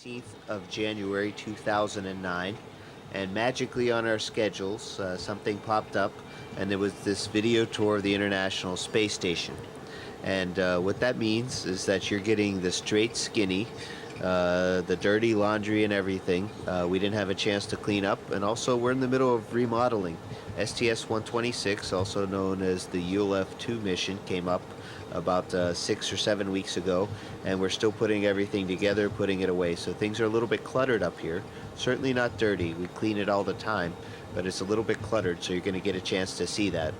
18th of January 2009, and magically on our schedules, something popped up, and there was this video tour of the International Space Station. And what that means is that you're getting the straight skinny, the dirty laundry and everything. We didn't have a chance to clean up, and also we're in the middle of remodeling. STS-126, also known as the ULF-2 mission, came up about 6 or 7 weeks ago, and we're still putting everything together, putting it away. So things are a little bit cluttered up here. Certainly not dirty. We clean it all the time, but it's a little bit cluttered, so you're going to get a chance to see that.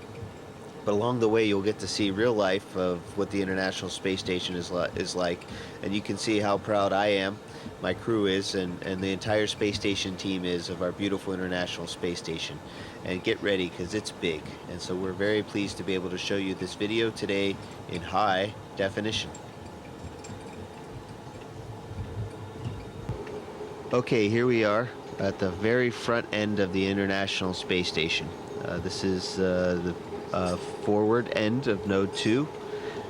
But along the way, you'll get to see real life of what the International Space Station is like, and you can see how proud I am, my crew is, and the entire space station team is of our beautiful International Space Station. And get ready, because it's big. And so we're very pleased to be able to show you this video today in high definition. Okay, here we are at the very front end of the International Space Station. This is the forward end of Node 2,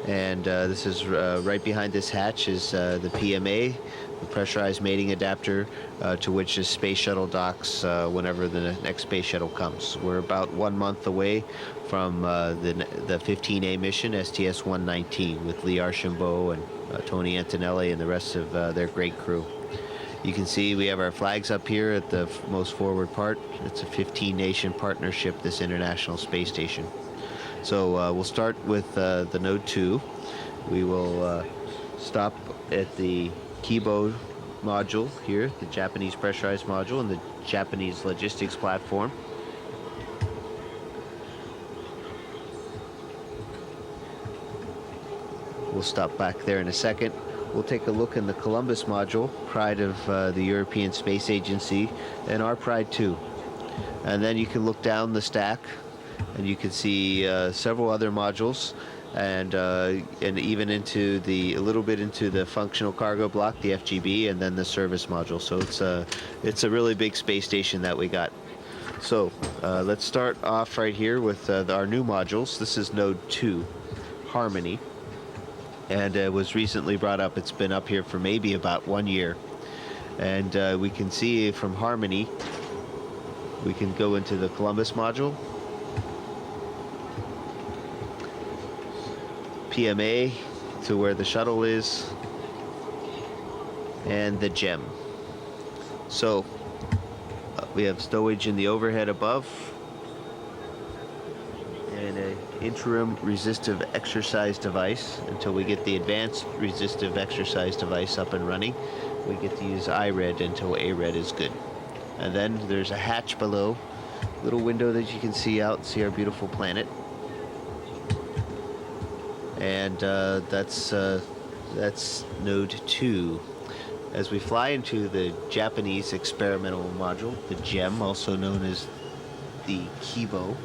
and this is right behind this hatch is the PMA, the pressurized mating adapter, to which the space shuttle docks whenever the next space shuttle comes. We're about 1 month away from the 15A mission, STS-119, with Lee Archambault and Tony Antonelli and the rest of their great crew. You can see we have our flags up here at the most forward part. It's a 15-nation partnership, this International Space Station. So we'll start with the Node 2. We will stop at the Kibo module here, the Japanese pressurized module, and the Japanese logistics platform. We'll stop back there in a second. We'll take a look in the Columbus module, pride of the European Space Agency, and our pride too. And then you can look down the stack, and you can see several other modules, and even into a little bit into the functional cargo block, the FGB, and then the service module. So it's a really big space station that we got. So let's start off right here with our new modules. This is Node 2, Harmony. And it was recently brought up. It's been up here for maybe about 1 year. And we can see from Harmony, we can go into the Columbus module, PMA to where the shuttle is, and the GEM. So we have stowage in the overhead above, and an interim resistive exercise device until we get the advanced resistive exercise device up and running. We get to use IRED until ARED is good. And then there's a hatch below, little window that you can see out, see our beautiful planet. And that's Node 2. As we fly into the Japanese experimental module, the GEM, also known as the Kibo,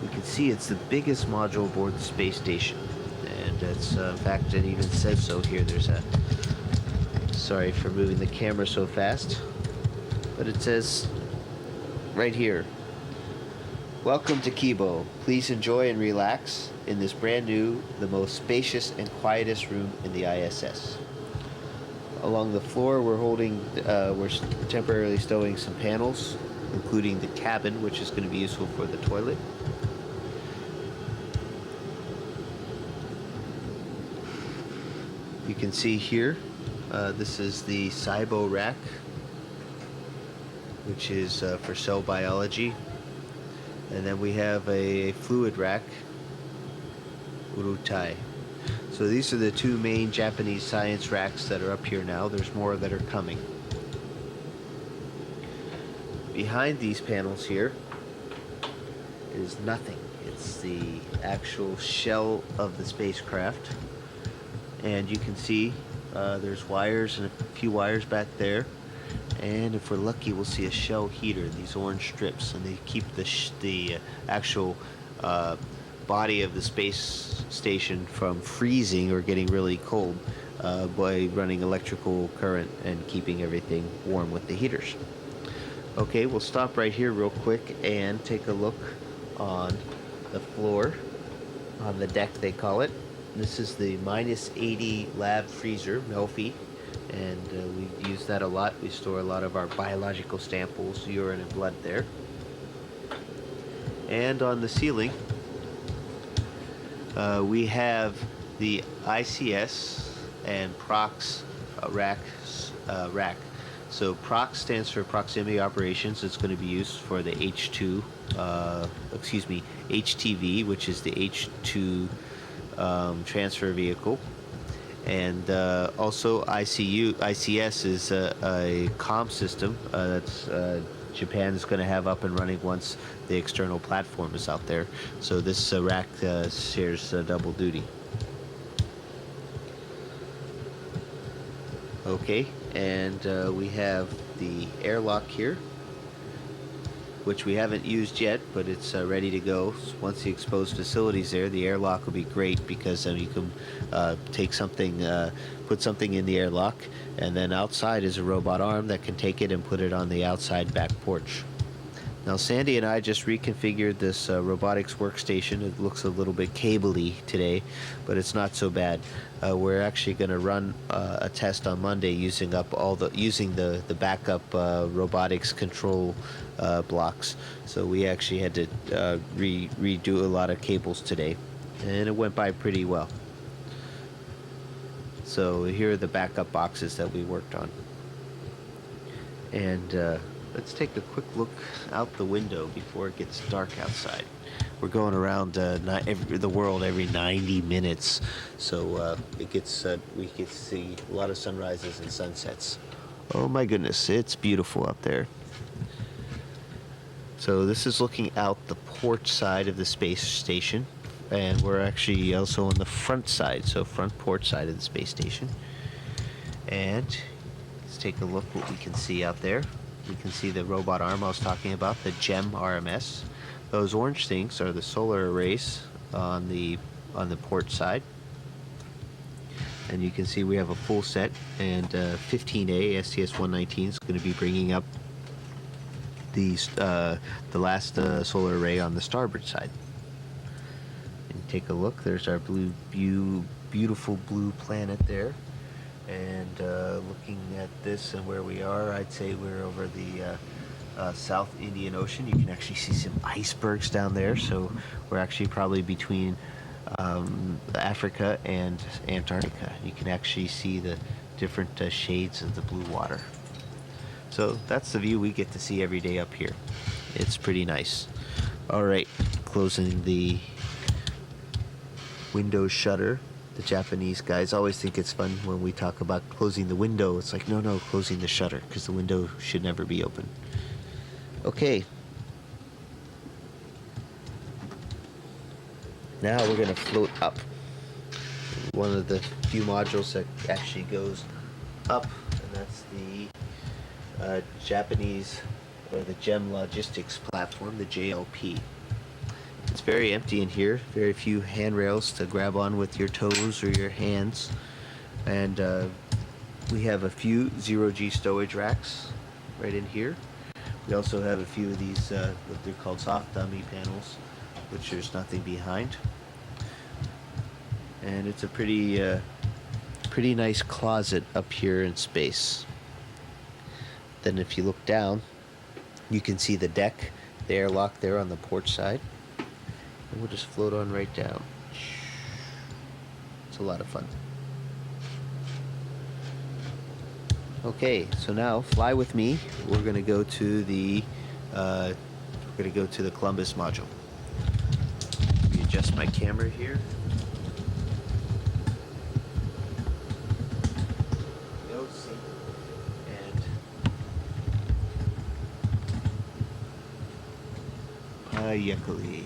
we can see it's the biggest module aboard the space station, and it's in fact, it even says so here. There's a, sorry for moving the camera so fast, but it says right here, welcome to Kibo. Please enjoy and relax in this brand new, the most spacious and quietest room in the ISS. Along the floor, we're temporarily stowing some panels, including the cabin, which is going to be useful for the toilet. You can see here, this is the SIBO rack, which is for cell biology. And then we have a fluid rack, Urutai. So these are the two main Japanese science racks that are up here now. There's more that are coming. Behind these panels here is nothing. It's the actual shell of the spacecraft. And you can see there's wires and a few wires back there. And if we're lucky, we'll see a shell heater, these orange strips, and they keep the actual body of the space station from freezing or getting really cold by running electrical current and keeping everything warm with the heaters. Okay, we'll stop right here real quick and take a look on the floor, on the deck they call it. This is the -80 lab freezer, Melfi. and we use that a lot. We store a lot of our biological samples, urine and blood there. And on the ceiling, we have the ICS and PROX rack. So PROX stands for Proximity Operations. It's going to be used for the HTV, which is the H2 transfer vehicle. And also ICS is a comm system that's Japan is going to have up and running once the external platform is out there. So this rack shares double duty. Okay, and we have the airlock here, which we haven't used yet, but it's ready to go. Once the exposed facility's there, the airlock will be great because then you can take something, put something in the airlock, and then outside is a robot arm that can take it and put it on the outside back porch. Now Sandy and I just reconfigured this robotics workstation. It looks a little bit cable-y today, but it's not so bad. We're actually going to run a test on Monday using the backup robotics control blocks. So we actually had to redo a lot of cables today, and it went by pretty well. So here are the backup boxes that we worked on. And let's take a quick look out the window before it gets dark outside. We're going around the world every 90 minutes, so it gets we get to see a lot of sunrises and sunsets. Oh my goodness, it's beautiful out there. So this is looking out the port side of the space station, and we're actually also on the front side, so front port side of the space station. And let's take a look what we can see out there. We can see the robot arm I was talking about, the GEM RMS. Those orange things are the solar arrays on the port side. And you can see we have a full set, and 15A STS-119 is going to be bringing up the last solar array on the starboard side. And take a look. There's our beautiful blue planet there. And looking at this and where we are, I'd say we're over the South Indian Ocean. You can actually see some icebergs down there, so we're actually probably between Africa and Antarctica. You can actually see the different shades of the blue water. So that's the view we get to see every day up here. It's pretty nice. All right, closing the window shutter. The Japanese guys always think it's fun when we talk about closing the window. It's like, no, closing the shutter, because the window should never be open. Okay. Now we're going to float up. One of the few modules that actually goes up, and that's the Japanese, or the GEM Logistics platform, the JLP. It's very empty in here, very few handrails to grab on with your toes or your hands. And we have a few zero-G stowage racks right in here. We also have a few of these, what they're called soft dummy panels, which there's nothing behind. And it's a pretty nice closet up here in space. Then if you look down, you can see the deck, the airlock there on the port side. And we'll just float on right down. It's a lot of fun. Okay, so now fly with me. We're going to go to the Columbus module. Let me adjust my camera here. And Hayakali.